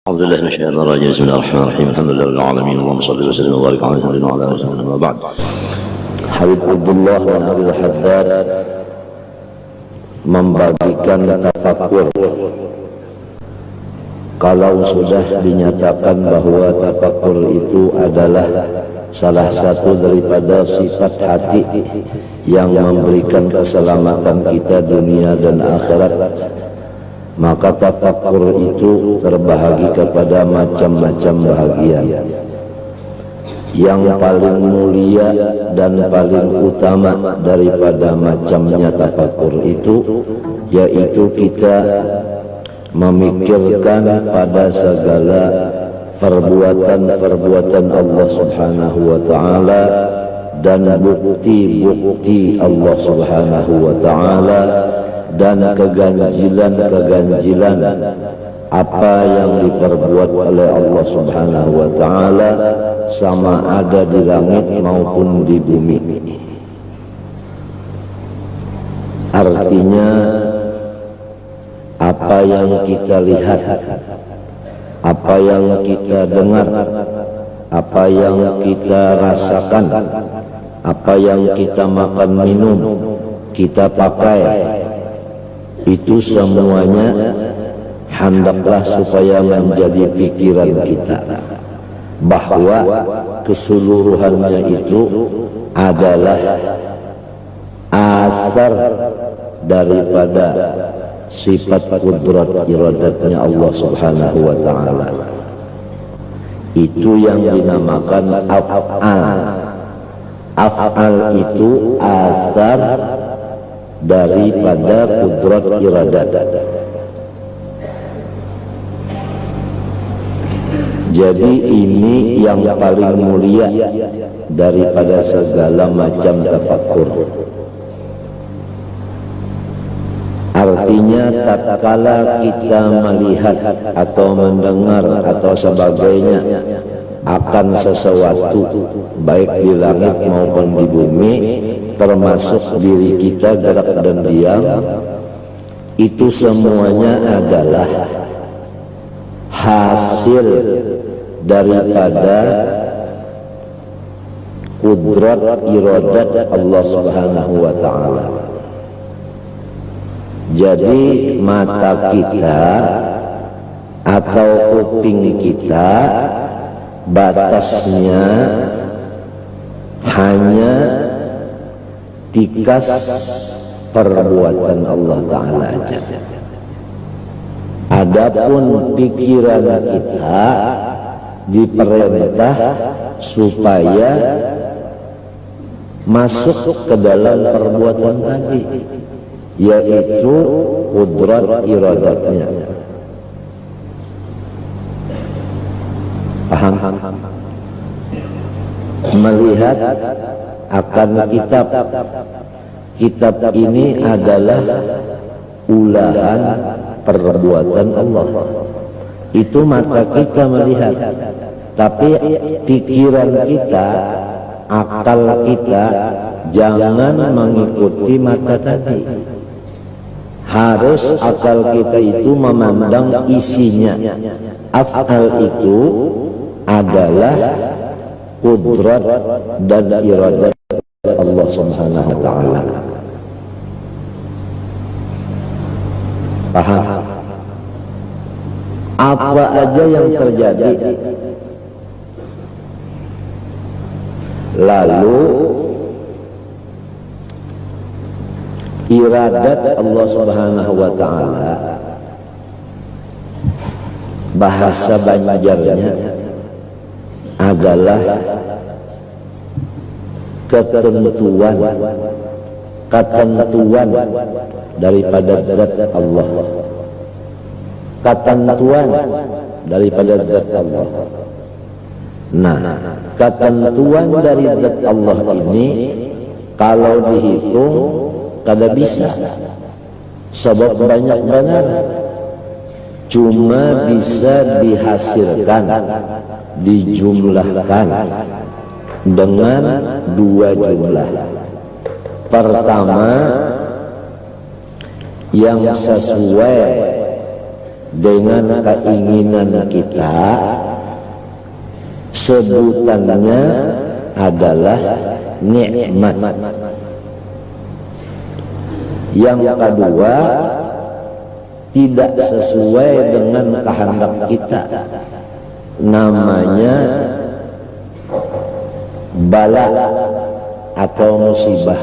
أعوذ بالله من الشيطان الرجيم. بسم الله الرحمن الرحيم. الحمد لله رب العالمين. اللهم صل وسلم وبارك على محمد وعلى آله وصحبه وسلم. وبعد. Habib Abdullah bin Abdul Haddad membagikan tafakur. Kalau sudah dinyatakan bahwa tafakur itu adalah salah satu daripada sifat hati yang memberikan keselamatan kita dunia dan akhirat, maka tafakur itu terbahagi kepada macam-macam bahagian. Yang paling mulia dan paling utama daripada macamnya tafakur itu, yaitu kita memikirkan pada segala perbuatan-perbuatan Allah Subhanahu wa ta'ala dan bukti-bukti Allah Subhanahu wa ta'ala dan keganjilan-keganjilan apa yang diperbuat oleh Allah Subhanahu wa ta'ala, sama ada di langit maupun di bumi. Artinya apa yang kita lihat, apa yang kita dengar, apa yang kita rasakan, apa yang kita makan minum, kita pakai, itu semuanya hendaklah supaya menjadi pikiran kita bahwa keseluruhannya itu adalah asar daripada sifat kudrat iradatnya Allah Subhanahu wa ta'ala. Itu yang dinamakan af'al. Af'al itu asar daripada kudrat iradat. Jadi ini yang paling mulia daripada segala macam tafakkur. Artinya tatkala kita melihat atau mendengar atau sebagainya akan sesuatu baik di langit maupun di bumi, termasuk diri kita gerak dan diam, itu semuanya adalah hasil daripada kudrat iradat Allah Subhanahu wa ta'ala. Jadi mata kita atau kuping kita batasnya hanya tikas perbuatan Allah ta'ala aja. Adapun pikiran kita diperintah supaya masuk ke dalam perbuatan tadi, yaitu kudrat iradatnya. Paham? Melihat akan kitab ini adalah ulahan perbuatan Allah. Itu mata kita melihat, tapi pikiran kita, akal kita jangan mengikuti mata tadi. Harus akal kita itu memandang isinya. Af'al itu adalah kudrat dan iradat Allah Subhanahu wa ta'ala. Paham? Apa aja yang terjadi, lalu iradat Allah Subhanahu wa ta'ala, bahasa Banjarnya adalah ketentuan daripada zat Allah. Ketentuan daripada zat Allah. Nah, ketentuan dari zat Allah ini kalau dihitung kada bisa, sebab banyak benar, cuma bisa dihasilkan, dijumlahkan dengan dua jumlah. Pertama, yang sesuai dengan keinginan kita, sebutannya adalah nikmat. Yang kedua, tidak sesuai dengan kehendak kita, namanya bala atau musibah.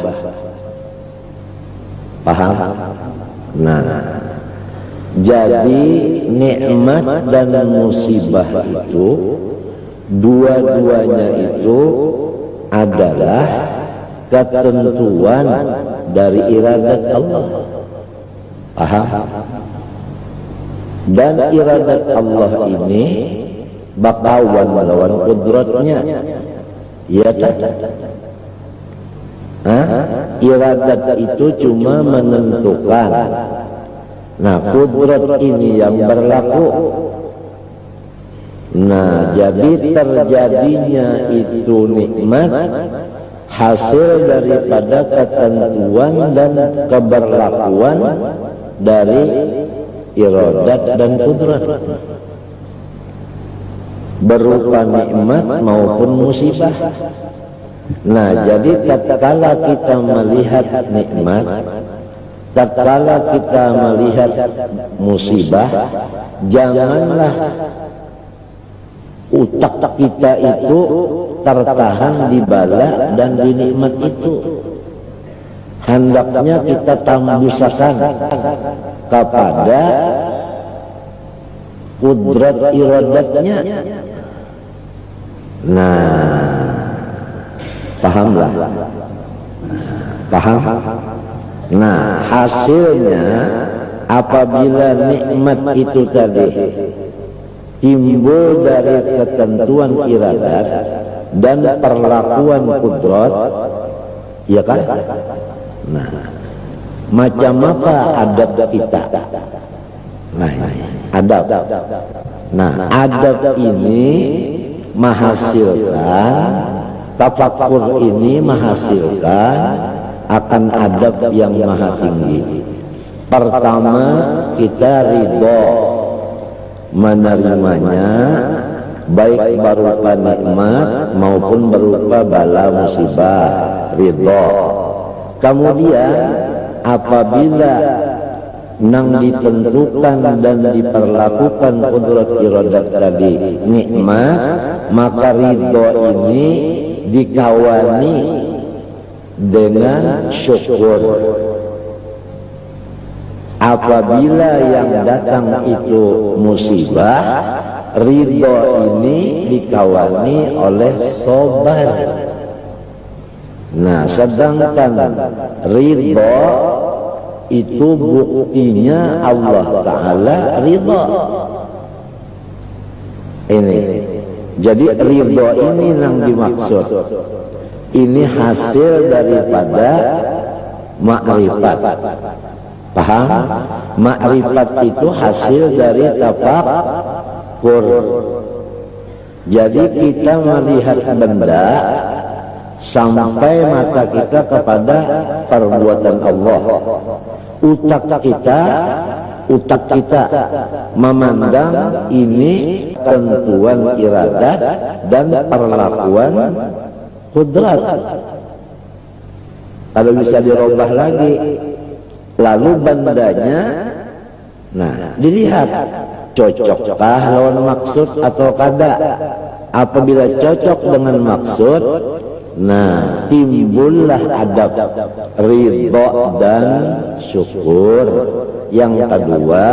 Paham? Nah, jadi nikmat dan musibah itu dua-duanya itu adalah ketentuan dari iradat Allah. Paham? Dan iradat Allah ini bakawan melawan kudratnya. Ya tak? Iradat itu cuma menentukan. Nah, kudrat ini yang berlaku. Nah, jadi terjadinya itu nikmat hasil daripada ketentuan dan keberlakuan dari iradat dan kudrat, berupa nikmat maupun musibah. Nah, jadi tatkala kita melihat nikmat, tatkala kita melihat musibah, janganlah utak kita itu tertahan di bala dan di nikmat itu. Hendaknya kita tambusakan kepada kudrat iradatnya. Nah, pahamlah. Paham? Nah, hasilnya apabila nikmat itu tadi timbul dari ketentuan iradat dan perlakuan kudrat, ya kan? Nah, macam apa adab kita? Nah, adab. Nah, adab ini menghasilkan, tafakur ini menghasilkan akan adab yang maha tinggi. Pertama, kita ridho menerimanya, baik berupa nikmat maupun berupa bala musibah, ridho. Kemudian apabila nang ditentukan dan diperlakukan kudrat iradat tadi nikmat, maka ridho ini dikawani dengan syukur. Apabila yang datang itu musibah, ridho ini dikawani oleh sabar. Nah, sedangkan ridho itu buktinya Allah Ta'ala ridho. Ini, jadi ridho ini yang dimaksud. Ini hasil daripada ma'rifat. Paham? Ma'rifat itu hasil dari tafakkur. Jadi kita melihat benda sampai mata kita kepada perbuatan Allah. Utak kita memandang ini tentuan iradat dan perlakuan kudrat. Kalau bisa dirubah lagi, lalu bandanya, nah, dilihat cocokkah lawan maksud atau kada. Apabila cocok dengan maksud, nah, timbullah adab ridho dan syukur. Yang kedua,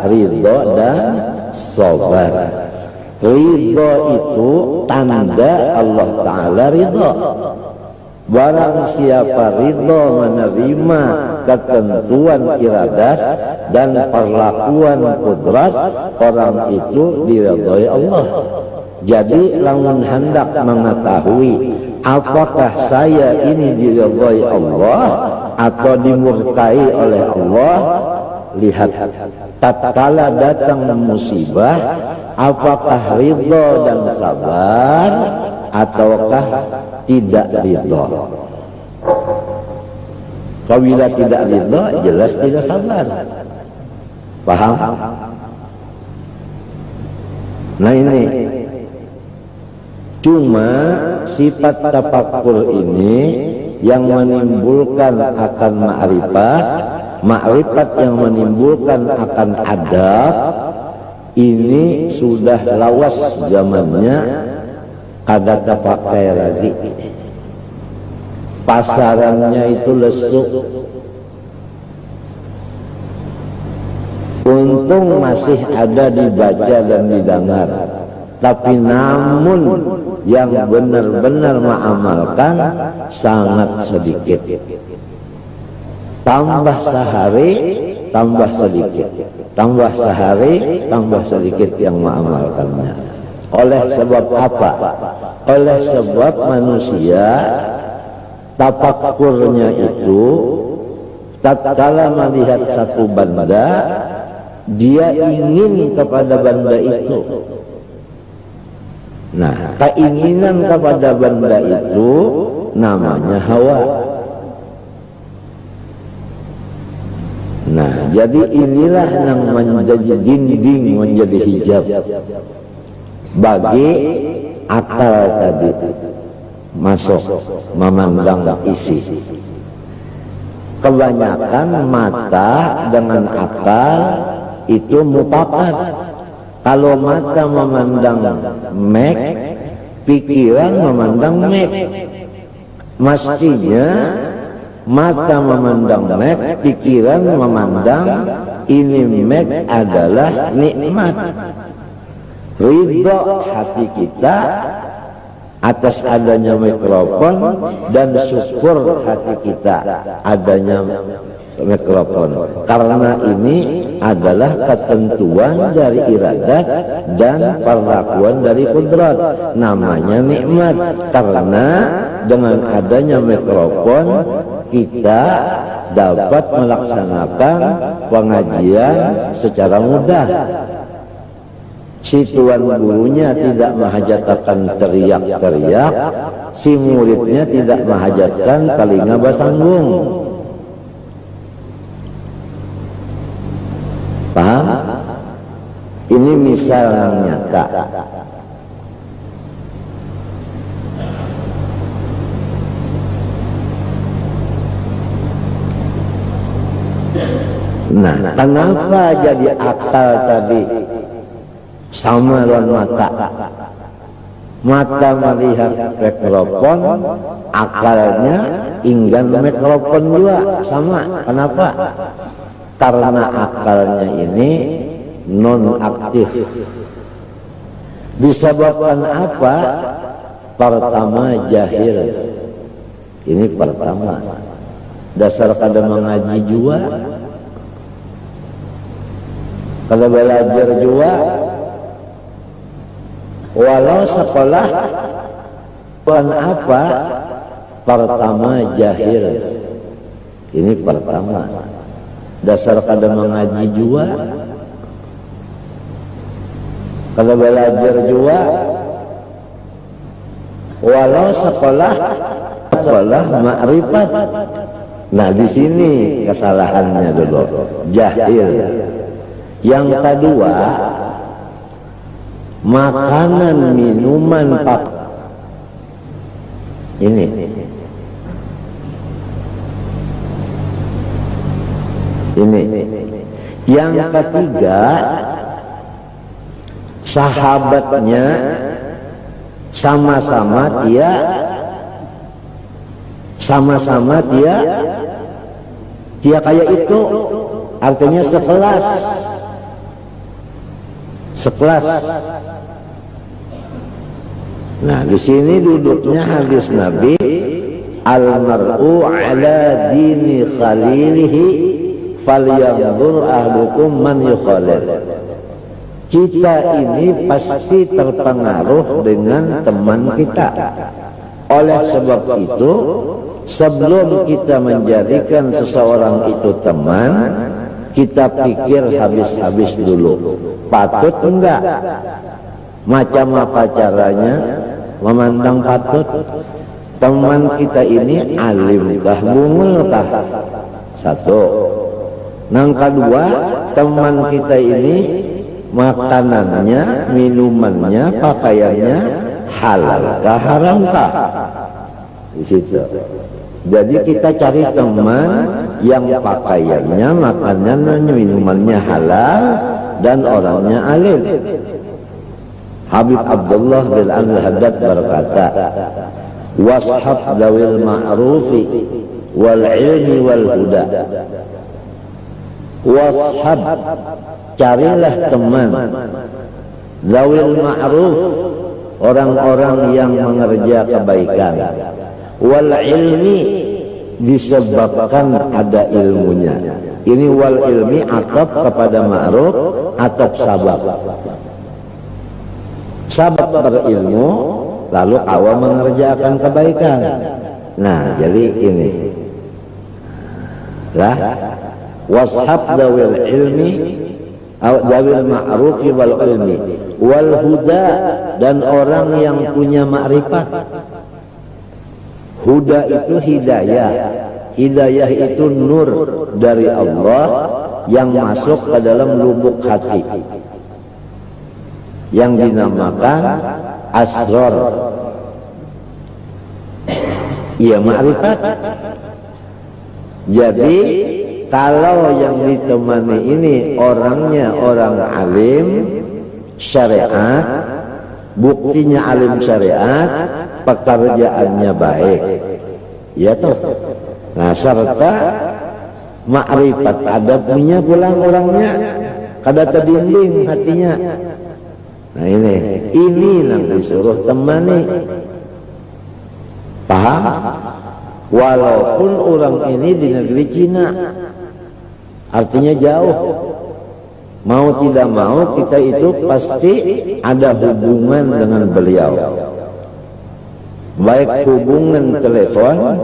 ridho dan sabar. Ridho itu tanda Allah Ta'ala ridho. Barang siapa ridho menerima ketentuan iradat dan perlakuan kudrat, orang itu diridhoi Allah. Jadi lamun hendak mengetahui apakah saya ini diridhoi Allah atau dimurkai oleh Allah, lihat tatkala datang musibah, apakah ridho dan sabar ataukah tidak ridho. Apabila tidak ridho, jelas tidak sabar. Paham? Nah ini cuma sifat tafakkur ini yang menimbulkan akan ma'rifat, ma'rifat yang menimbulkan akan adab. Ini sudah lawas zamannya, kada terpakai lagi. Pasarannya itu lesu. Untung masih ada dibaca dan didengar, tapi namun yang benar-benar mengamalkan sangat sedikit. Tambah sehari, tambah sedikit. Tambah sehari, tambah sedikit yang mengamalkannya. Oleh sebab apa? Oleh sebab manusia tafakkurnya itu tatkala melihat satu benda, dia ingin kepada benda itu. Nah, keinginan kepada benda itu namanya hawa. Nah, jadi inilah yang menjadi dinding, menjadi hijab bagi akal tadi masuk memandang isi. Kebanyakan mata dengan akal itu mupakat. Kalau mata memandang mek, pikiran memandang mek. Mestinya mata memandang mek, pikiran memandang ini mek adalah nikmat. Ridho hati kita atas adanya mikrofon dan syukur hati kita adanya mikrofon, karena ini adalah ketentuan dari iradat dan perlakuan dari kudrat, namanya nikmat. Karena dengan adanya mikrofon kita dapat melaksanakan pengajian secara mudah. Si tuan gurunya tidak menghajatkan teriak-teriak, si muridnya tidak menghajatkan telinga basanggung. Paham? Ini misal yang nyata. Nah, kenapa jadi akal tadi sama lawan mata? Mata melihat mikrofon, akalnya ingin mikrofon juga sama. Kenapa? Karena akalnya ini non aktif. Disebabkan apa? Pertama jahil. Ini pertama. Dasar kada mengaji juga, kada belajar juga. Walau sekolah pun apa? Pertama jahil. Ini pertama. Dasar kada mengaji juga, kada belajar juga. Walau sekolah ma'rifat. Nah, di sini kesalahannya dulu, jahil. Yang kedua, makanan minuman ini yang ketiga, sahabatnya sama-sama dia kayak itu, artinya sekelas. Nah, di sini duduknya hadis Nabi, al-mar'u ala dini khalilihi falyanzur ahlukum man yukhalil. Kita ini pasti terpengaruh dengan teman kita. Oleh sebab itu, sebelum kita menjadikan seseorang itu teman, kita pikir habis-habis dulu. Patut enggak? Macam apa caranya memandang patut? Teman kita ini alimkah, bungelkah? Satu. Yang kedua, teman kita ini makanannya, minumannya, pakaiannya halalkah haramkah? Di situ. Jadi kita cari teman yang pakaiannya, makanannya, minumannya halal dan orangnya alim. Habib Abdullah bin Al-Haddad berkata, washab dawil ma'rufi wal ilmi wal huda. Washab, carilah teman dawil ma'ruf, orang-orang yang mengerja kebaikan, wal ilmi, disebabkan ada ilmunya. Ini wal ilmi atap kepada ma'ruf, atap sabab. Sabab berilmu, lalu awam mengerjakan kebaikan. Nah, jadi ini lah, washab dawil ilmi dawil ma'rufi wal ilmi wal huda, dan orang yang punya makrifat. Huda itu hidayah. Hidayah itu nur dari Allah yang masuk ke dalam lubuk hati, yang dinamakan asrar. Iya, makrifat. Jadi kalau yang ditemani ini orangnya orang alim syariat, buktinya alim syariat, pekerjaannya baik, ya toh. Nah, serta makrifat ada punya pulang orangnya, kada terdinding hatinya. Nah, ini yang disuruh temani. Paham? Walaupun orang ini di negeri Cina, artinya jauh, mau tidak mau kita itu pasti ada hubungan dengan beliau, baik hubungan telepon,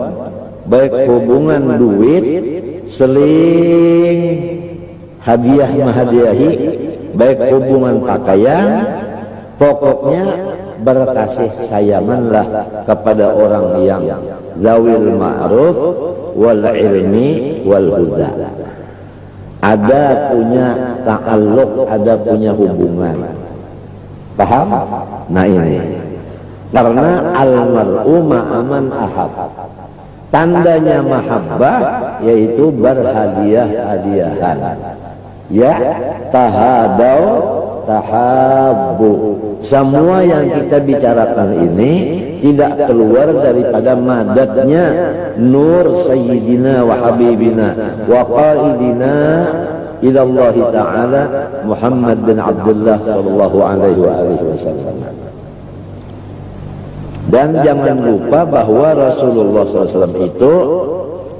baik hubungan duit, seling hadiah menghadiahi, baik hubungan pakaian, pokoknya berkasih sayanganlah kepada orang yang zawil ma'ruf wal ilmi wal huda. Ada punya ta'alluq, ada punya hubungan. Paham? Nah, ini karena al-mar'u ma'aman ahab, tandanya mahabbah yaitu berhadiah-hadiahan. Ya, tahadau tahabbu. Semua yang kita bicarakan ini tidak keluar daripada madatnya nur sayyidina wa habibina wa qaidina ila Allah Ta'ala Muhammad bin Abdullah sallallahu alaihi wasallam. Dan jangan lupa bahwa Rasulullah SAW itu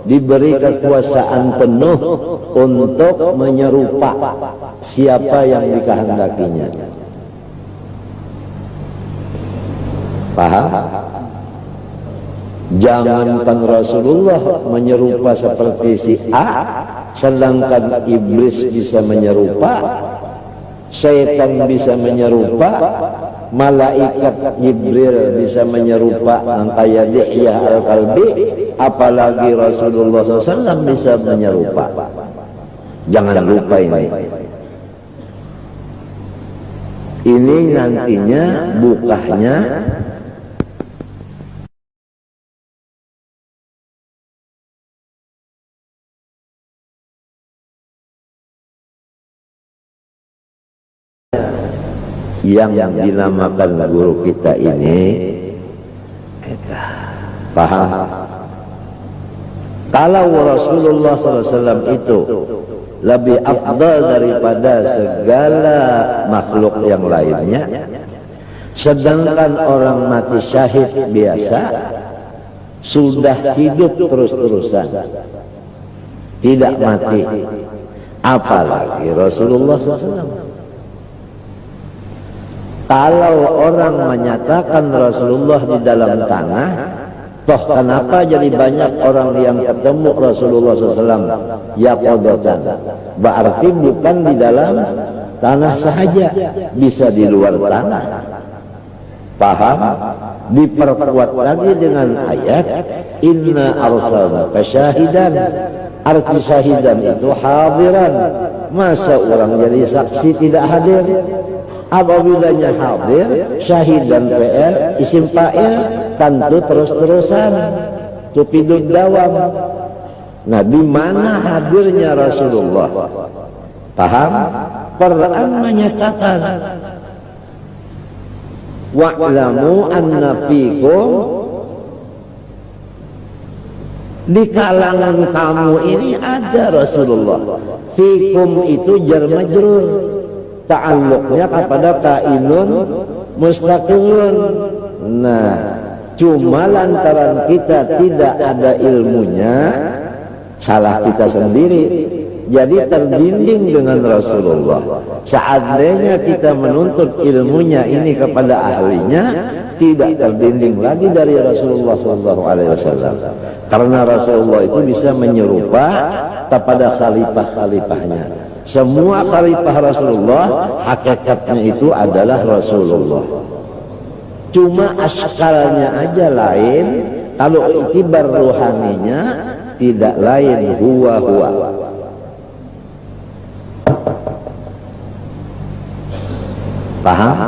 diberi kekuasaan penuh untuk menyerupa siapa yang dikehendakinya. Paham? Jangankan Rasulullah menyerupa seperti si A, sedangkan iblis bisa menyerupa, syaitan bisa menyerupa, malaikat Jibril bisa menyerupa angkaya Dihyah al-Kalbi, apalagi Rasulullah SAW bisa menyerupa. Jangan lupa ini. Ini nantinya bukahnya yang dinamakan guru kita ini. Paham? Kalau Rasulullah SAW itu lebih afdal daripada segala makhluk yang lainnya, sedangkan orang mati syahid biasa sudah hidup terus-terusan, tidak mati, apalagi Rasulullah SAW. Kalau orang menyatakan Rasulullah di dalam tanah, toh kenapa jadi banyak orang yang ketemu Rasulullah SAW yaqadatan? Berarti bukan di dalam tanah sahaja, bisa di luar tanah. Paham? Diperkuat lagi dengan ayat inna arsalnaka syahidan. Arti syahidan itu hadiran. Masa orang jadi saksi tidak hadir? Apabila hadir, syahidan PR isim fa'il tentu terus-terusan tupidud dawam. Nah, di mana hadirnya Rasulullah? Paham? Quran menyatakan wa'lamu anna fikum, di kalangan kamu ini ada Rasulullah. Fikum itu jar majrur, ta'alluqnya kepada kainun mustaqilun. Nah, cuma lantaran kita tidak ada ilmunya, salah kita sendiri, jadi terdinding dengan Rasulullah. Seandainya kita menuntut ilmunya ini kepada ahlinya, tidak terdinding lagi dari Rasulullah SAW. Karena Rasulullah itu bisa menyerupa kepada khalifah-khalifahnya. Semua khalifah Rasulullah hakikatnya itu adalah Rasulullah. Cuma askalnya aja lain. Kalau itibar ruhaninya tidak lain, huwa. Paham?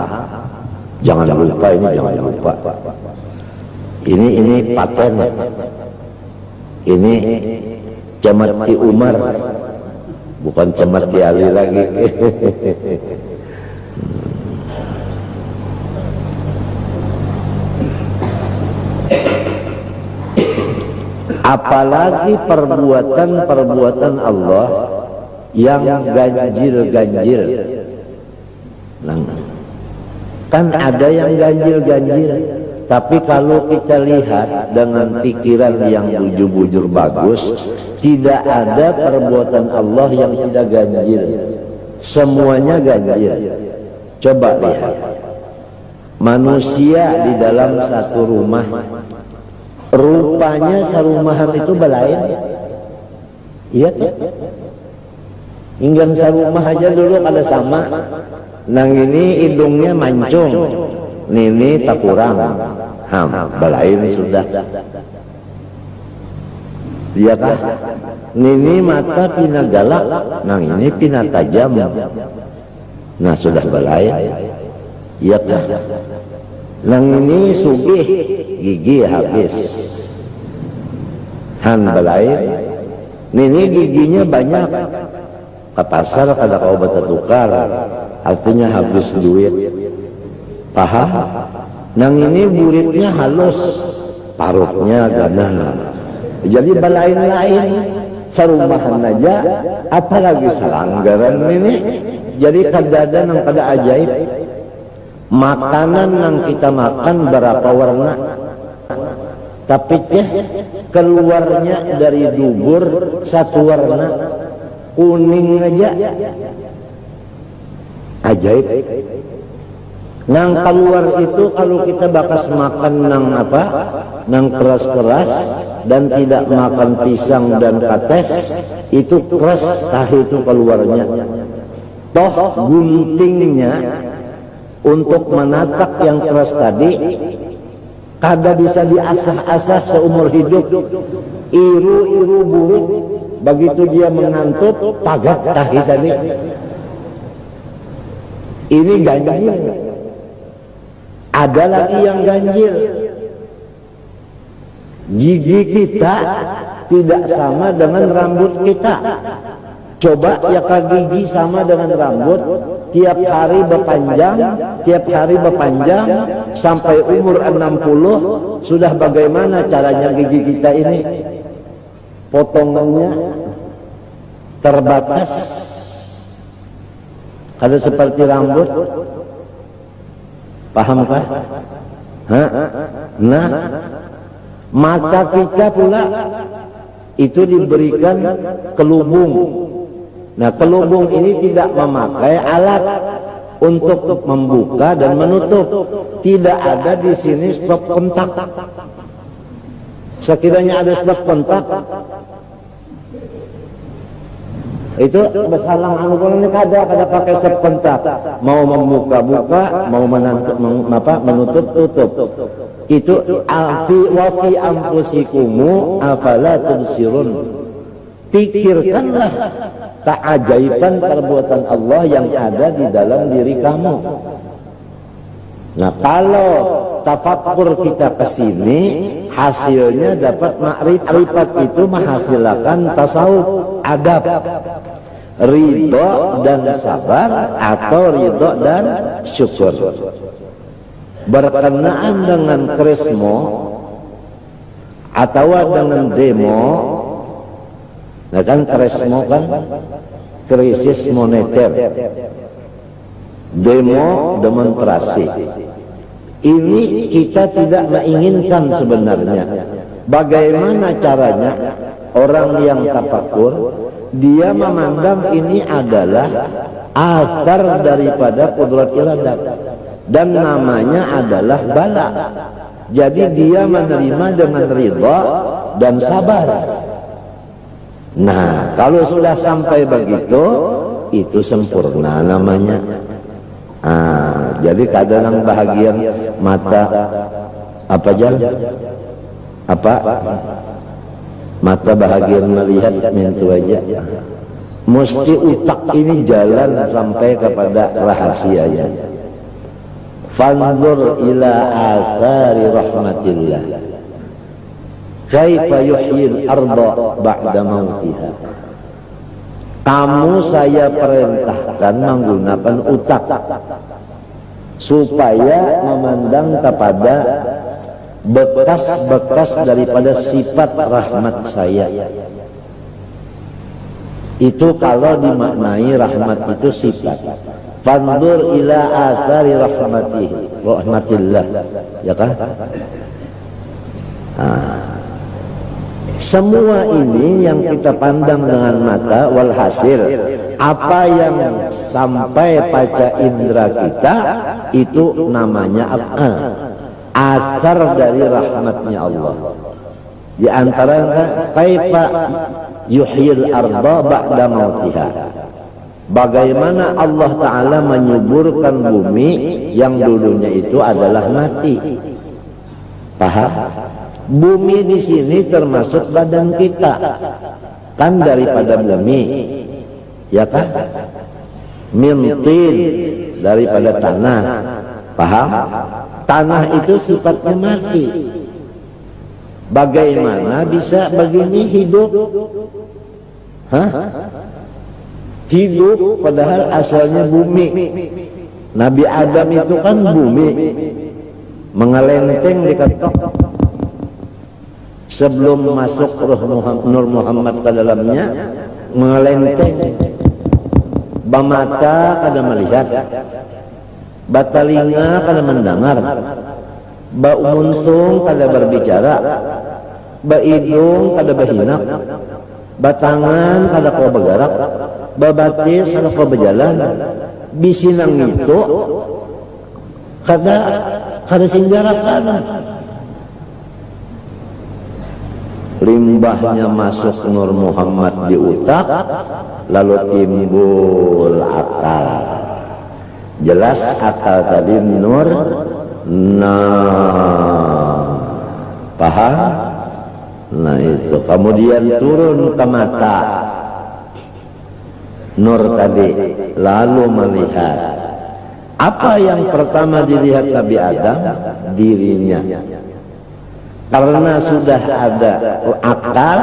Jangan lupa ini, jangan lupa. Ini paten. Ini Cemati Umar, bukan Cemati Ali lagi. Apalagi perbuatan Allah yang ganjil-ganjil. Kan ada yang ganjil-ganjil, tapi kalau kita lihat dengan pikiran yang bujur-bujur bagus, tidak ada perbuatan Allah yang tidak ganjil. Semuanya ganjil. Coba lihat manusia di dalam satu rumah, rupanya sarumahan itu belain. Iya tuh, hingga sarumah aja dulu ada sama. Nang ini hidungnya mancung, nini tak kurang, belain sudah. Iya kah? Nini mata pina galak, nang ini pina tajam. Nah sudah belain. Iya kah? Nang ini sugih, gigi habis. Belain. Nini giginya banyak. Ke pasar kada kau bata tukar, artinya habis duit. Paham? Nang ini buritnya halus, parutnya ganan. Jadi belain-lain sarumahan aja, apalagi salanggaran ini. Jadi kadada nang kada ajaib. Makanan nang kita makan berapa warna, tapi keluarnya dari dubur satu warna, kuning aja, ajaib. Nang keluar itu kalau kita bakas makan nang apa, nang keras-keras dan tidak makan pisang dan kates, itu keras tahu itu keluarnya. Toh guntingnya untuk menatak yang keras tadi kada bisa diasah-asah seumur hidup. Iru-iru buruk, begitu dia mengantuk, pagak tahi tadi. Ini ganjil. Ada lagi yang ganjil. Gigi kita tidak sama dengan rambut kita. Coba ya gigi sama dengan rambut, tiap hari berpanjang sampai umur 60, sudah bagaimana caranya gigi kita ini? Potongannya terbatas, ada seperti rambut. Pahamkah? Nah, mata kita pula itu diberikan kelubung. Nah, kelubung ini tidak memakai alat untuk membuka dan menutup. Tidak ada di sini stop kontak. Sekiranya ada stop kontak, Itu bersalang anu ini kada pakai step kontak, mau membuka-buka, mau menutup tutup. Itu wa fi anfusikumu afala tubsirun. Pikirkanlah keajaiban perbuatan Allah yang ada di dalam diri kamu. Nah, kalau tafakkur kita ke sini, hasilnya dapat makrifat, itu menghasilkan tasawuf, adab, ridho dan sabar atau ridho dan syukur. Berkenaan dengan krismo atau dengan demo, nah kan krismo kan krisis moneter, demo demonstrasi. Ini kita tidak menginginkan sebenarnya. Bagaimana caranya orang yang tafakur, dia memandang ini adalah asar daripada kudrat iradat, dan namanya adalah bala. Jadi dia menerima dengan ridha dan sabar. Nah, kalau sudah sampai begitu, itu sempurna namanya. Jadi kadang bahagian mata apa jalan? Mata bahagian melihat mentu aja. Mesti utak ini jalan sampai kepada rahasianya. Fanzur ila athari rahmatillah. Kaifa yuhyil arda ba'da mautiha. Kamu saya perintahkan menggunakan utak supaya memandang kepada bekas-bekas daripada sifat rahmat saya. Itu kalau dimaknai rahmat itu sifat. Fandur ila athari rahmatillah, ya kan? Semua ini yang kita pandang dengan mata, walhasil apa yang sampai pada indera kita itu namanya af'al, asar dari rahmatnya Allah. Di antara kaifa yuhyil arda ba'da mautiha, bagaimana Allah Ta'ala menyuburkan bumi yang dulunya itu adalah mati. Paham? Bumi di sini termasuk badan kita, kan daripada bumi, ya kan? Mintin daripada tanah, paham? Tanah itu sifatnya mati. Bagaimana bisa begini hidup? Hidup padahal asalnya bumi. Nabi Adam itu kan bumi, mengelenteng di ketok. Sebelum masuk Nur Muhammad ke dalamnya, mengelenteng. Bamata kada melihat, batalinga kada mendengar, baumuntung kada berbicara, baidung kada berhinak, batangan kada kau bergerak, babatis kada kau berjalan, bisinang itu kada singgarakan. Limbahnya masuk Nur Muhammad di utak, lalu timbul akal. Jelas akal tadi nur, paham? Nah itu kemudian turun ke mata, nur tadi, lalu melihat. Apa yang pertama dilihat Nabi Adam? Dirinya. Karena sudah ada akal,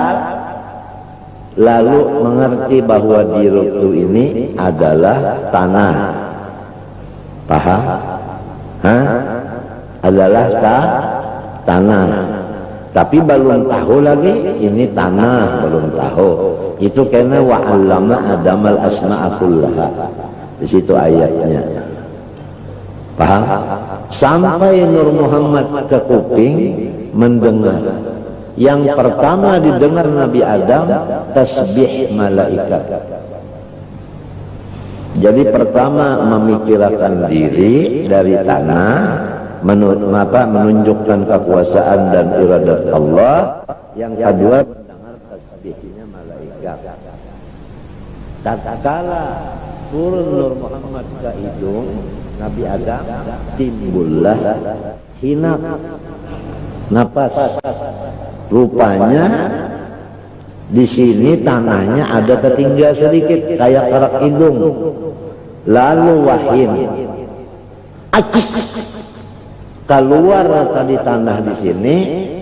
lalu mengerti bahwa diri itu ini adalah tanah. Paham? Adalah tanah. Tapi belum tahu lagi ini tanah, belum tahu. Itu karena wa'allama Adamal asma'a kullaha. Di situ ayatnya. Paham? Sampai Nur Muhammad ke kuping mendengar. Yang pertama didengar Nabi Adam tasbih malaikat. Jadi pertama memikirkan diri dari tanah, menunjukkan kekuasaan dan iradat Allah. Yang kedua mendengar tasbihnya malaikat. tatkala turun Nur Muhammad ke hidung Nabi Adam, timbullah hinap, napas. Rupanya di sini tanahnya ada tertinggal sedikit kayak kerak hidung. Lalu wahyin keluar tadi tanah di sini.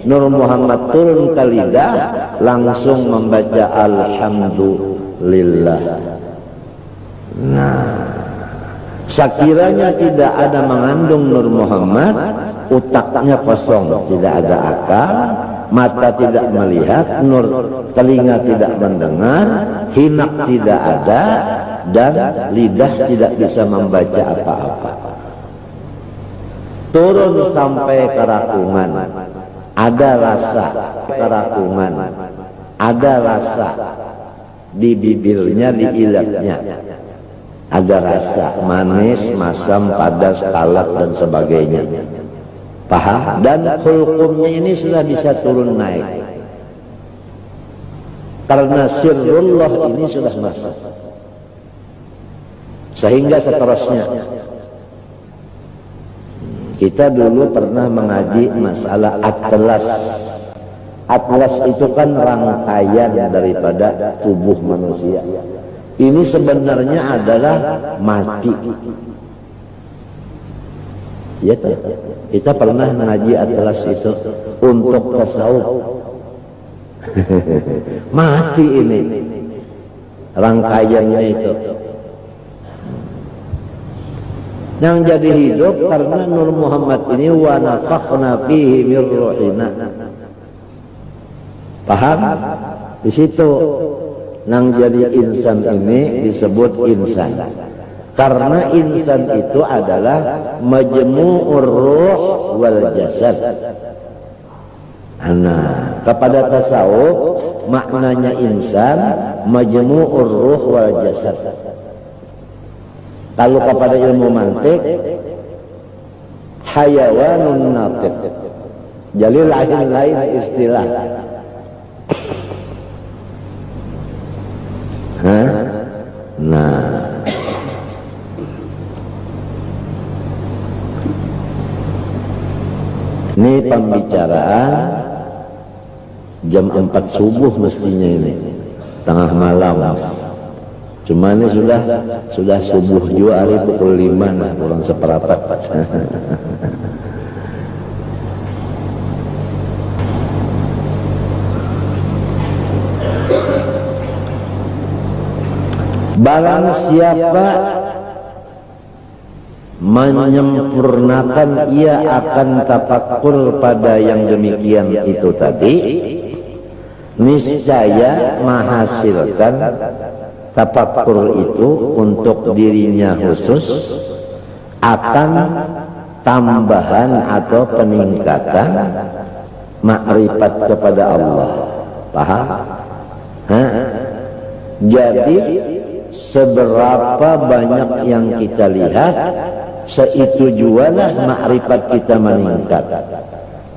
Nur Muhammad turun ke lidah, langsung membaca alhamdulillah. Nah, sekiranya tidak ada mengandung Nur Muhammad, otaknya kosong, tidak ada akal, mata tidak melihat, telinga tidak mendengar, hinak tidak ada, dan lidah tidak bisa membaca apa-apa. Turun sampai kerakungan, ada rasa kerakungan, ada rasa di bibirnya, di ilatnya, ada rasa manis, masam, padas, kalak dan sebagainya. Paham? Dan hulkumnya ini sudah bisa turun naik karena sirrullah ini sudah masuk. Sehingga seterusnya kita dulu pernah mengaji masalah atlas. Atlas itu kan rangkaian daripada tubuh manusia. Ini sebenarnya adalah mati. Ya, kita pernah mengaji atlas itu untuk tasawuf. Mati ini rangkaiannya itu. Yang jadi hidup karena Nur Muhammad ini wa nafakhna fihi min ruhina. Paham? Di situ yang jadi insan ini disebut insan. Karena insan itu adalah majmu'ur ruh wal jasad. Nah, kepada tasawuf maknanya insan majmu'ur ruh wal jasad. Kalau kepada ilmu mantik hayawanun natiq. Jadi lain-lain istilah. Nah, ini pembicaraan jam 4 subuh mestinya ini, tengah malam. Cuma ini sudah subuh juga, hari pukul 5 nah, kurang seperempat. Barang siapa menyempurnakan, ia akan tafakkur pada yang demikian itu tadi, niscaya menghasilkan tafakkur itu untuk dirinya khusus akan tambahan atau peningkatan makrifat kepada Allah. Paham? Jadi seberapa banyak yang kita lihat, seitu jualah makrifat kita meningkat.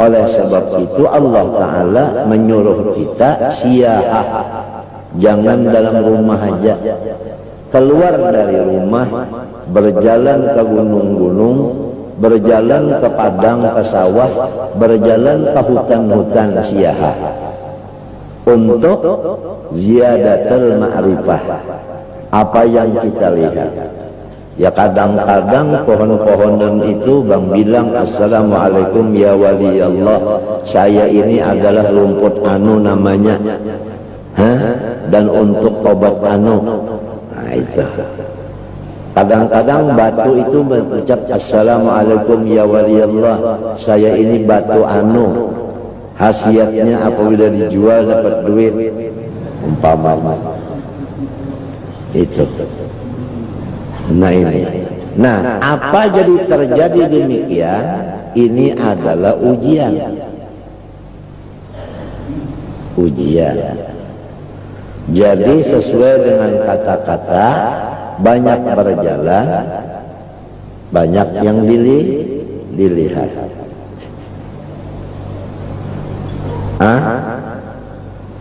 Oleh sebab itu Allah Ta'ala menyuruh kita siyahah, jangan dalam rumah aja, keluar dari rumah, berjalan ke gunung-gunung, berjalan ke padang, ke sawah, berjalan ke hutan-hutan siyahah untuk ziyadatul ma'rifah. Apa yang kita lihat, ya kadang-kadang pohon-pohonan itu bang bilang assalamualaikum ya wali Allah, saya ini adalah rumput anu namanya, dan untuk obat anu. Nah itu kadang-kadang batu itu berucap assalamualaikum ya wali Allah, saya ini batu anu, khasiatnya apabila dijual dapat duit umpamanya itu. Nah ini, nah apa jadi terjadi demikian? Ini adalah ujian. Jadi sesuai dengan kata-kata, banyak berjalan, banyak yang dilihat.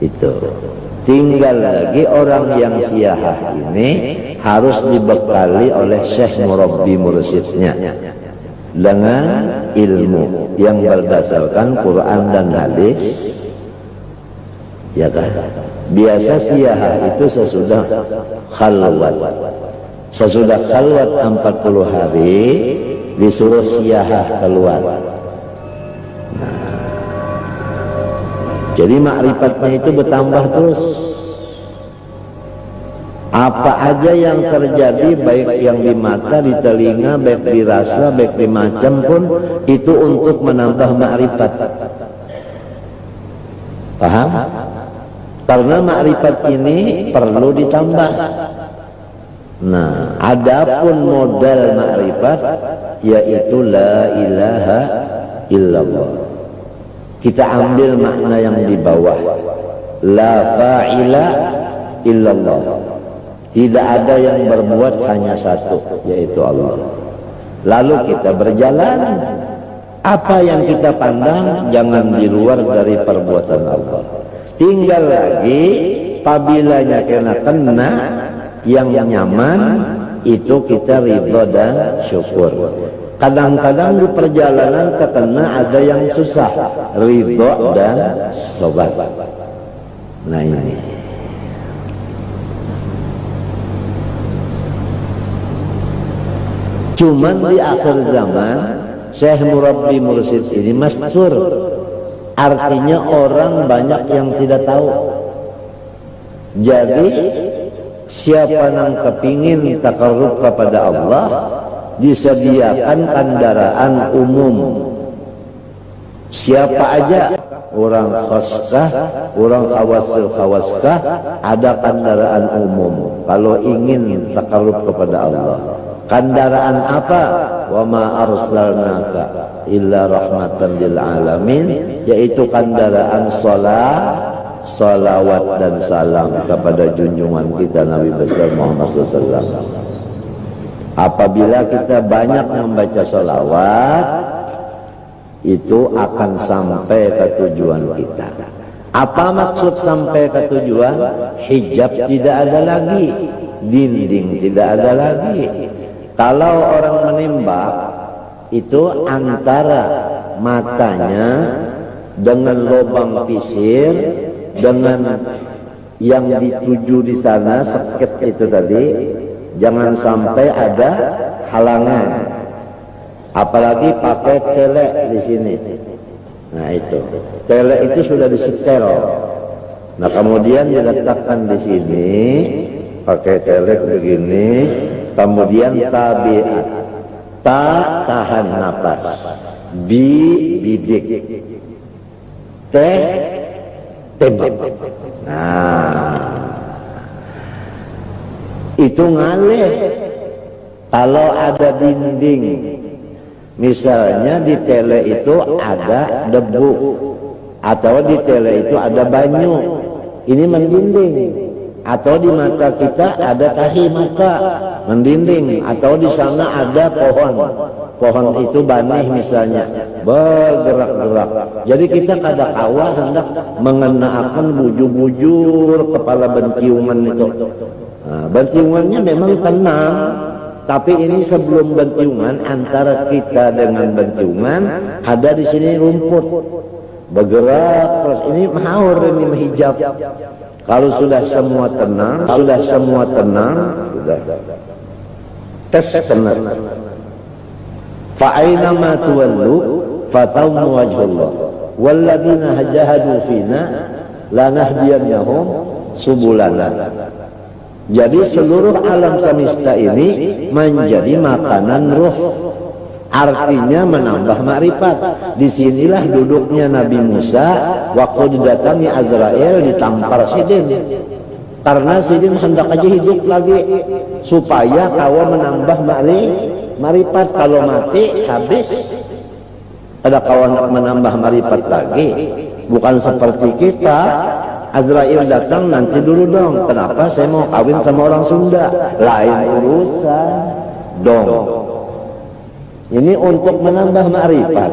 Itu Tinggal lagi orang yang siyahah ini harus dibekali oleh syekh murabbi mursyidnya dengan ilmu yang berdasarkan Quran dan hadis, ya kan? Biasa siyahah itu sesudah khalwat. Sesudah khalwat 40 hari disuruh siyahah keluar. Jadi makrifatnya itu bertambah terus. Apa aja yang terjadi, baik yang di mata, di telinga, baik di rasa, baik di macam pun, itu untuk menambah makrifat. Paham? Karena makrifat ini perlu ditambah. Nah, adapun modal makrifat yaitu la ilaha illallah. Kita ambil makna yang di bawah. La fa'ila illallah. Tidak ada yang berbuat, hanya satu, yaitu Allah. Lalu kita berjalan. Apa yang kita pandang jangan di luar dari perbuatan Allah. Tinggal lagi apabila kena yang nyaman, itu kita ridho dan syukur. Kadang-kadang di perjalanan terkena ada yang susah, ridho dan sobat. Nah ini. Cuman di akhir zaman, Syekh Murabbi Mursyid ini masyhur. Artinya orang banyak yang tidak tahu. Jadi siapa yang kepingin takarrub kepada Allah, disediakan kendaraan umum. Siapa aja, orang khoskah, orang khawaskah, ada kendaraan umum kalau ingin takarrub kepada Allah. Kendaraan apa? Wa ma arsalnaka illa rahmatan lil alamin, yaitu kendaraan salawat dan salam kepada junjungan kita Nabi besar Muhammad SAW. Apabila kita banyak membaca salawat, itu akan sampai ke tujuan kita. Apa maksud sampai ke tujuan? Hijab tidak ada lagi, dinding tidak ada lagi. Kalau orang menembak, itu antara matanya dengan lubang pisir, dengan yang dituju di sana, sakit itu tadi, jangan sampai ada halangan. Apalagi pakai tele di sini. Nah itu, tele itu sudah disetel. Nah kemudian diletakkan di sini, pakai tele begini, kemudian tabiat, ta tahan napas, bidik, tembak. Nah, itu ngalih. Kalau ada dinding, misalnya di tele itu ada debu, atau di tele itu ada banyu, ini mendinding. Atau di mata kita ada tahi mata, mendinding. Atau di sana ada pohon itu banih misalnya, bergerak-gerak. Jadi kita kadang-kala hendak mengenakan bujur-bujur kepala bentiungan itu. Nah, bentiungannya memang tenang, tapi ini sebelum bentiungan, antara kita dengan bentiungan ada di sini rumput bergerak terus. Ini mahaur, ini menghijab. Kalau sudah semua tenang, sudah tes tenang. Fa'aina ma tuwallu fatawmu wajhullah walladzina jahadu fina lanahdiyannahum subulana. Jadi seluruh alam semesta ini menjadi makanan ruh, artinya menambah makrifat. Disinilah duduknya Nabi Musa waktu didatangi Azrail, ditampar Sidin. Karena Sidin hendak aja hidup lagi supaya kawa menambah makrifat. Kalau mati habis, ada kawan menambah makrifat lagi. Bukan seperti kita, Azrail datang, nanti dulu dong, kenapa saya mau kawin sama orang Sunda, lain urusan dong. Ini untuk menambah makrifat.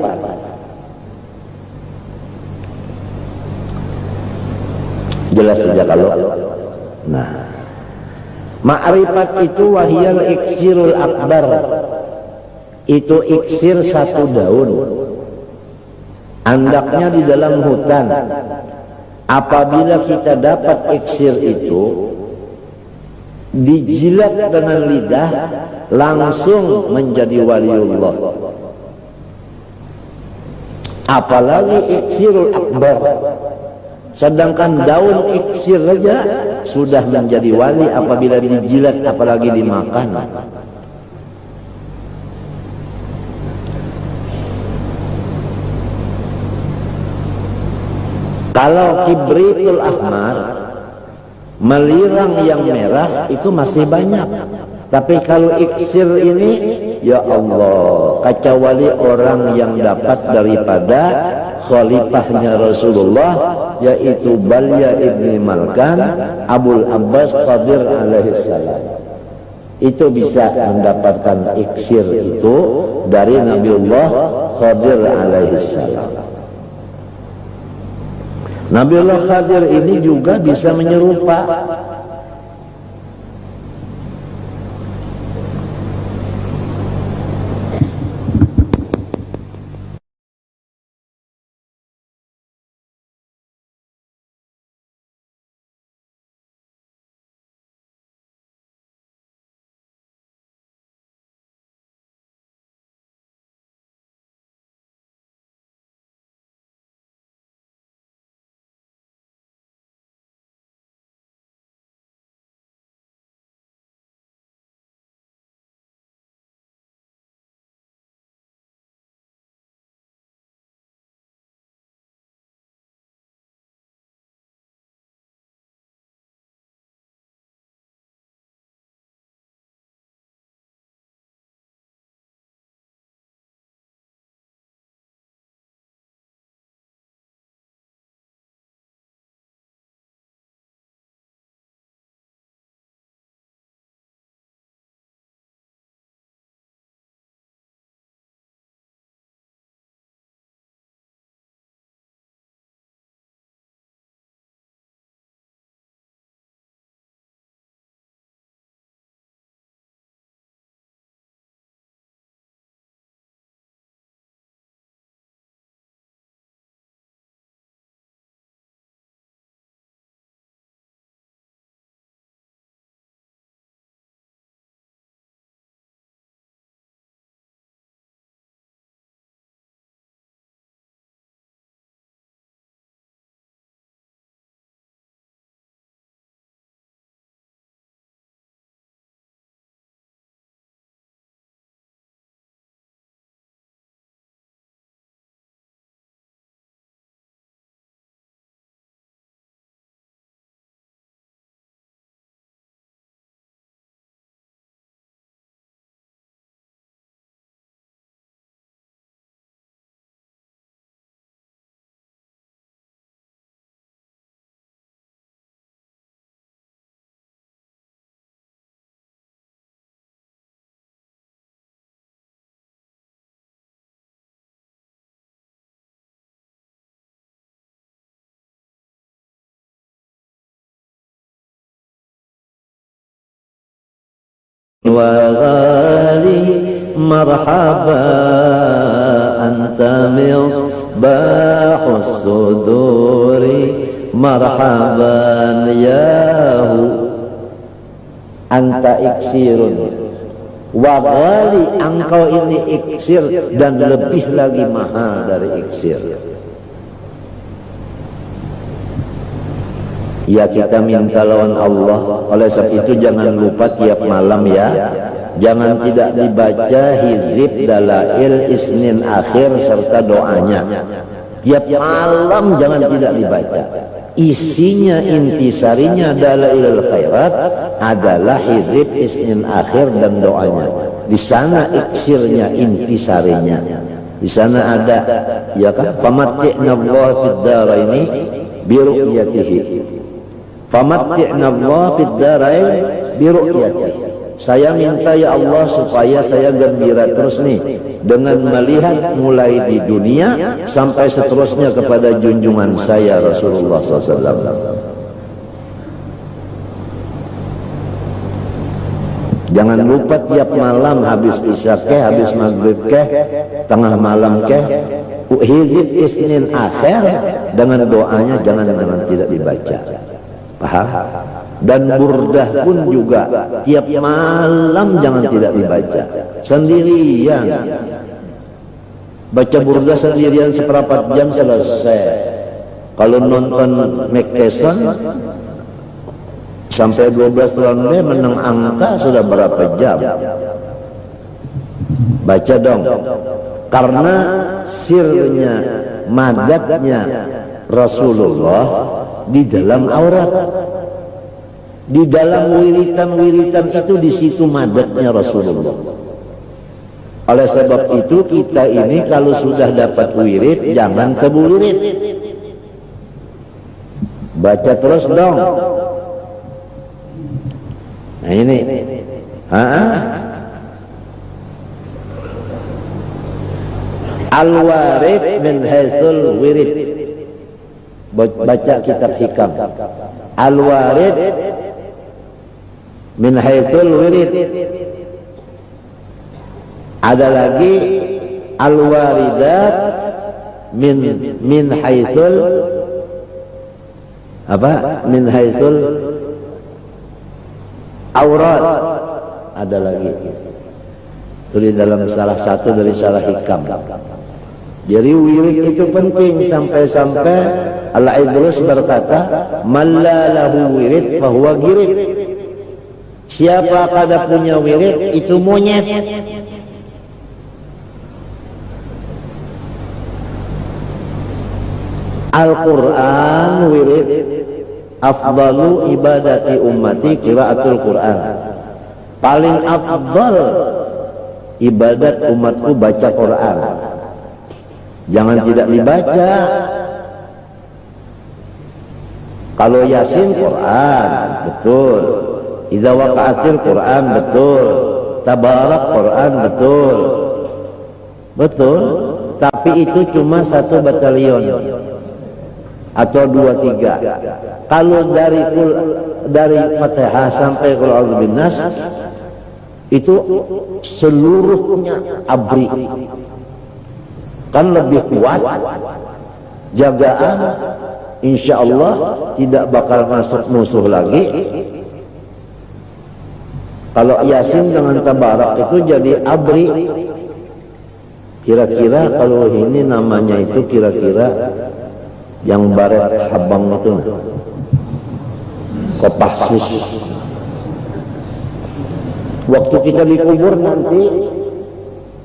Jelas saja kalau. Nah, ma'rifat itu wahiyal iksirul akbar. Itu iksir satu daun. Andaknya di dalam hutan. Apabila kita dapat iksir itu, dijilat dengan lidah, langsung menjadi waliullah. Apalagi iksirul akbar. Sedangkan daun iksir saja sudah menjadi wali apabila dijilat, apalagi dimakan. Kalau kibritul ahmar, melirang yang merah, itu masih banyak. Tapi kalau iksir ini, ya Allah, kecuali orang yang dapat daripada khalifahnya Rasulullah, yaitu Balya ibni Malkan, Abul Abbas Qadir alaihissalam. Itu bisa mendapatkan iksir itu dari Nabiullah Qadir alaihissalam. Nabiullah Qadir ini juga bisa menyerupa. وغالي مرحبا أنت مصباح الصدور مرحبا ياهو أنت إكسير وغالي engkau ini iksir dan lebih lagi mahal dari iksir. Ya kita minta lawan Allah. Oleh sebab itu jangan lupa tiap malam ya, jangan tidak dibaca hizib dalail isnin akhir serta doanya. Tiap malam jangan tidak dibaca. Isinya intisarinya dalailul khairat adalah hizib isnin akhir dan doanya. Di sana iksirnya, intisarinya. Di sana ada ya kan, famatti'na Allah fid daraini bi ru'yatihi. Famatti'na Allah fid darain bi ru'yatihi. Saya minta ya Allah supaya saya gembira terus nih dengan melihat mulai di dunia sampai seterusnya kepada junjungan saya Rasulullah SAW. Jangan lupa tiap malam habis isya keh, habis maghrib keh, tengah malam keh, hizib isnin akhir dengan doanya jangan tidak dibaca. Paham? Dan burdah pun juga tiap malam jangan tidak dibaca. Sendirian. Baca burdah sendirian seperempat jam selesai. Kalau nonton Mike Tyson sampai 12 ronde menang angka sudah berapa jam? Baca dong. Karena sirnya, madatnya Rasulullah di dalam aurat. Di dalam wiritan-wiritan itu di situ madatnya Rasulullah. Oleh sebab itu kita ini kalau sudah dapat wirid jangan kebulirit. Baca terus dong. Nah ini. Al-warid min haitsul wirid. Baca kitab hikam. Al-warid min haitsul wirid. Ada lagi al-waridat min haitsul apa? Min haitsul aurat. Ada lagi. Tulis dalam salah satu dari syarah hikam. Jadi wirid itu penting sampai-sampai Al-Idrus berkata, "Man la lahu wirid fahuwa girid." Siapa kada punya wirid itu monyet. Al-Quran wirid. Afdalu ibadati ummati qiraatul Quran. Paling afdal ibadat umatku baca Quran. Jangan tidak dibaca. Kalau Yasin Quran, betul. Idza waqa'atil Quran, betul. Tabarak Quran, betul. Betul. Tapi itu cuma 1 batalion atau 2-3. Kalau dari Fatihah sampai Qul a'udzu binnas itu seluruhnya abri. Kan lebih kuat jagaan, insya Allah tidak bakal masuk musuh lagi. Kalau Yasin dengan Tabarak itu jadi abri. Kira-kira kalau ini namanya itu kira-kira yang baret habang itu Kopassus. Waktu kita dikubur nanti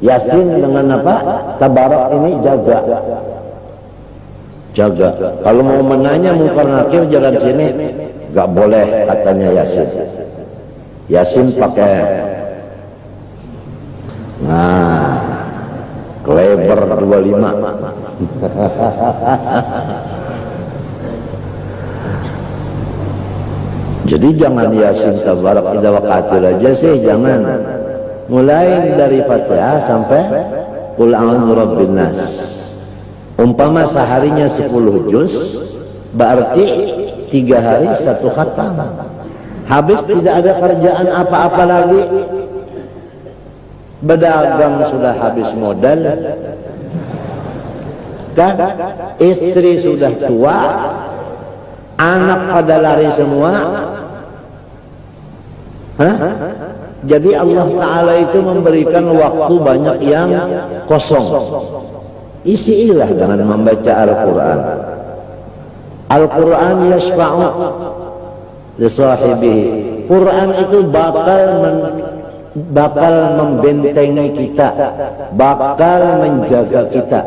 Yasin dengan apa? Tabarak ini jaga. Kalau mau menanya Munkar Nakir jalan sini, gak boleh katanya Yasin. Yasin pakai kleber 25. Jadi jangan Yasin Tabarak idza waqa'atil aja sih, jangan. Mulai dari Fatihah sampai Qul a'udzu birabbin nas. Umpama seharinya 10 juz, berarti 3 hari 1 khatam. Habis tidak ada kerjaan apa-apa lagi. Berdagang sudah habis modal. Kan istri sudah tua, anak pada lari semua. Jadi Allah Ta'ala itu memberikan waktu banyak yang kosong. Isilah dengan membaca Al-Quran. Al-Quran yashfa'u li sahibihi. Quran itu bakal membentengi kita, bakal menjaga kita.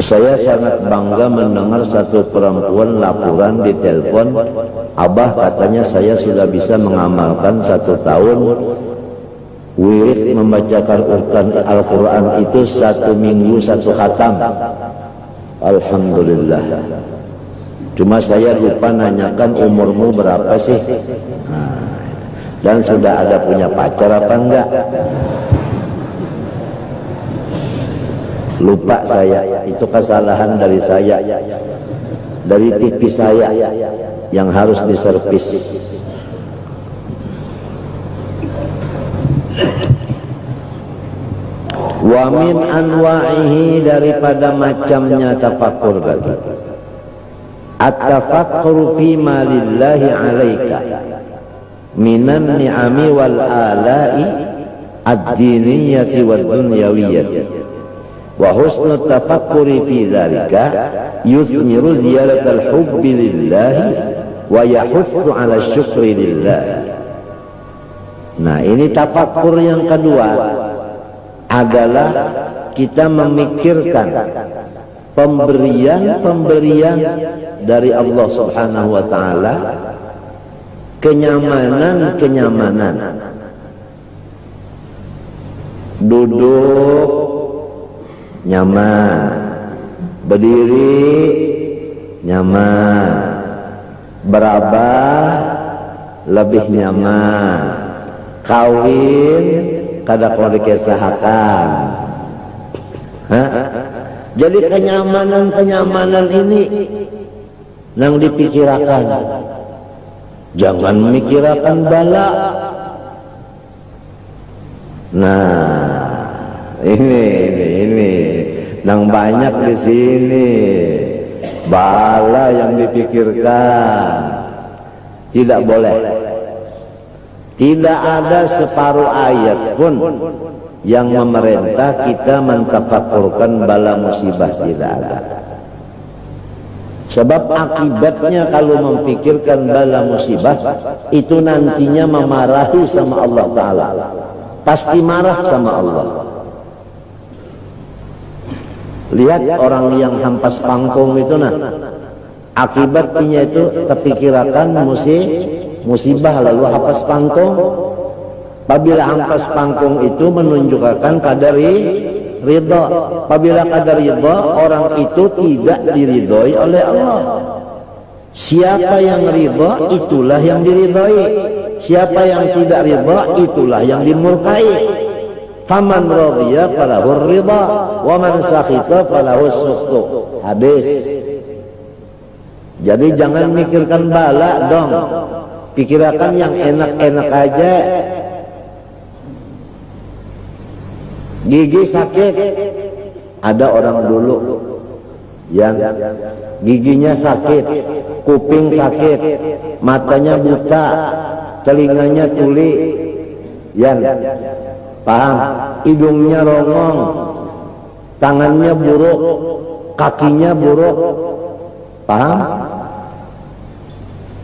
Saya sangat bangga mendengar satu perempuan laporan di telepon, Abah katanya saya sudah bisa mengamalkan 1 tahun wirid membacakan Al-Quran itu 1 minggu 1 khatam. Alhamdulillah. Cuma saya lupa nanyakan umurmu berapa sih? Dan sudah ada punya pacar apa enggak? lupa saya, itu kesalahan dari saya, dari TV saya yang harus diservis. Wa min anwa'ihi, daripada macamnya tafakkur tadi, at-tafakkur fi ma lillahi 'alaika minan ni'ami wal ala'i ad-diniyati wad dunyawiyyati wa husnut tafakkuri fi dzalika yuthmiru ziyaratal hubbi lillahi wa yahutsu 'ala syukri lillahi. Nah, ini tafakkur yang kedua adalah kita memikirkan pemberian-pemberian dari Allah Subhanahu wa taala, kenyamanan-kenyamanan. Duduk nyaman, berdiri nyaman, berabah lebih nyaman, kawin kada kau dikesahakan. Jadi kenyamanan-kenyamanan ini yang dipikirkan. Jangan memikirkan bala. Nah, ini yang banyak di sini bala yang dipikirkan. Tidak boleh. Tidak ada separuh ayat pun yang memerintah kita mentafakkurkan bala musibah, tidak ada. Sebab akibatnya kalau memikirkan bala musibah itu nantinya memarahi sama Allah Ta'ala, pasti marah sama Allah. Lihat orang yang hampas pangkung itu, nah akibatnya itu terpikirkan musibah lalu hampas pangkung. Apabila hampas pangkung itu menunjukkan kadar ridha. Apabila kadar ridha, orang itu tidak diridhoi oleh Allah. Siapa yang ridha, itulah yang diridhoi. Siapa yang tidak ridha, itulah yang dimurkai. Faman radhiya falahu ridha wa man sakhita falahu sukhtu. Hadis. Jadi jangan mikirkan bala dong. Pikirkan yang enak-enak aja. Gigi sakit, ada orang dulu yang giginya sakit, kuping sakit, matanya buta, telinganya tuli, yang paham, hidungnya rongong, tangannya buruk, kakinya buruk, paham?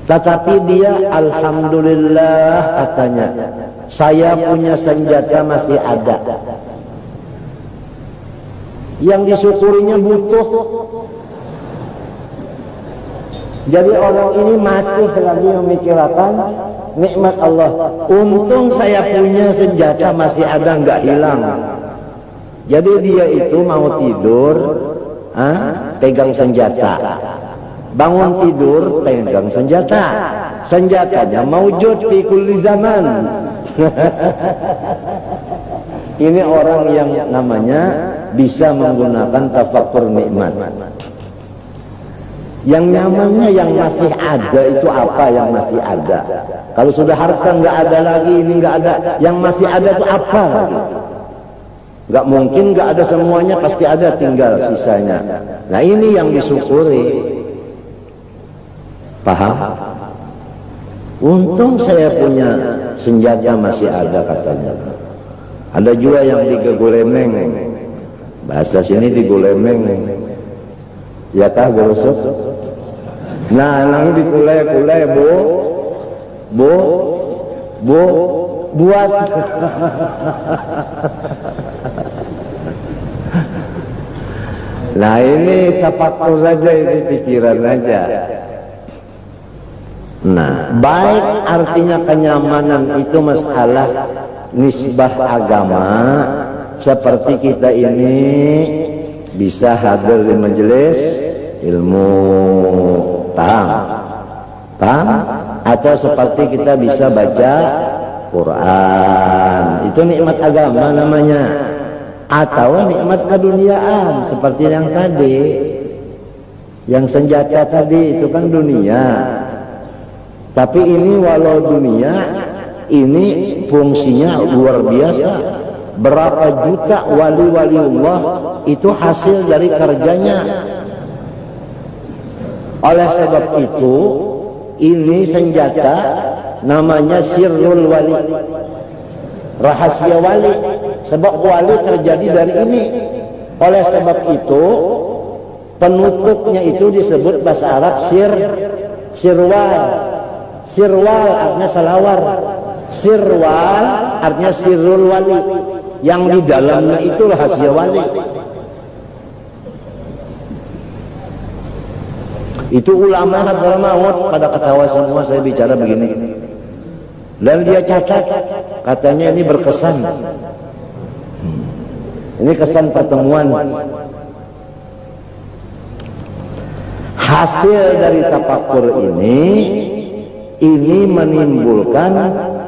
Tetapi dia alhamdulillah katanya, saya punya senjata masih ada. Yang disyukurinya butuh. Jadi orang ini masih lagi memikirkan nikmat Allah. Untung saya punya senjata masih ada, nggak hilang. Jadi dia itu mau tidur, pegang senjata. Bangun tidur, pegang senjata. Senjatanya maujud fi kulli zaman. Ini orang yang namanya bisa menggunakan tafakkur nikmat. Yang nyamannya yang masih ada itu apa yang masih ada? Kalau sudah harta nggak ada lagi, ini nggak ada. Yang masih ada itu apa lagi? Nggak mungkin nggak ada semuanya, pasti ada, tinggal sisanya. Nah ini yang disyukuri. Paham? Untung saya punya senjata masih ada katanya. Ada juga yang digegulemeng, bahasa sini digolemeng, ya kah gerusuk? Nah, nang dikulai-kulai buat. Nah ini tafakkur saja, ini pikiran aja. Nah, baik artinya kenyamanan itu masalah nisbah agama, seperti kita ini bisa hadir di majelis ilmu, paham? Atau seperti kita bisa baca Quran, itu nikmat agama namanya. atau nikmat keduniaan seperti yang tadi, yang senjata tadi itu kan dunia. Tapi ini walau dunia, ini fungsinya luar biasa. Berapa juta wali-wali Allah itu hasil dari kerjanya. Oleh sebab itu, ini senjata namanya sirrul wali, rahasia wali. Sebab wali terjadi dari ini. Oleh sebab itu, penutupnya itu disebut bahasa Arab sirwal. Sirwal artinya salawar. Sirwal artinya sirrul wali. Yang di dalamnya itu rahasia wali. Itu ulama Hadrah Maut pada ketawa semua saya bicara begini. Dan dia cacat, katanya ini berkesan. Ini kesan pertemuan. Hasil dari tafakur ini menimbulkan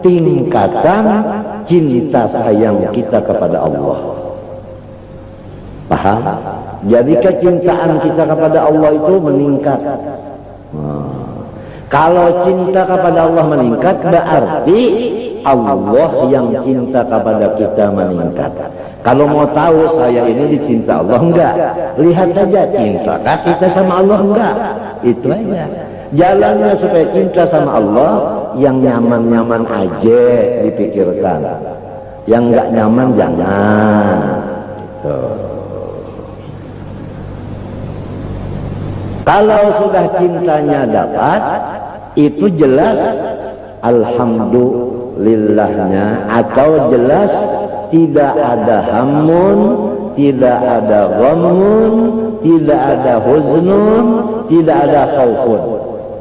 tingkatan cinta sayang kita kepada Allah. Paham? Jadi kecintaan kita kepada Allah itu meningkat. Kalau cinta kepada Allah meningkat, berarti Allah yang cinta kepada kita meningkat. Kalau mau tahu saya ini dicinta Allah enggak, lihat aja cintakah kita sama Allah enggak. Itu aja jalannya supaya cinta sama Allah. Yang nyaman-nyaman aja dipikirkan, yang enggak nyaman jangan gitu. Kalau sudah cintanya dapat, itu jelas alhamdulillahnya, atau jelas tidak ada hamun, tidak ada ghamun, tidak ada huznun, tidak ada khaufun.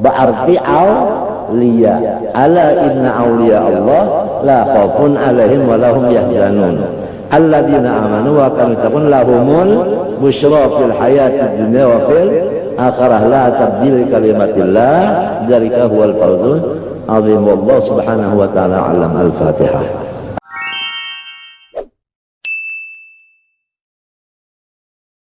Berarti awliya, ala inna awliya Allah la khaufun alaihim wa lahum yahzanun alladzina amanu wa kanu yattaqun lahumul busyra fil hayatid dunya wa fil akhirah la tabdil kalimatillah dzalika huwal fawzul azim. Wallahu subhanahu wa ta'ala alam. Al-Fatihah.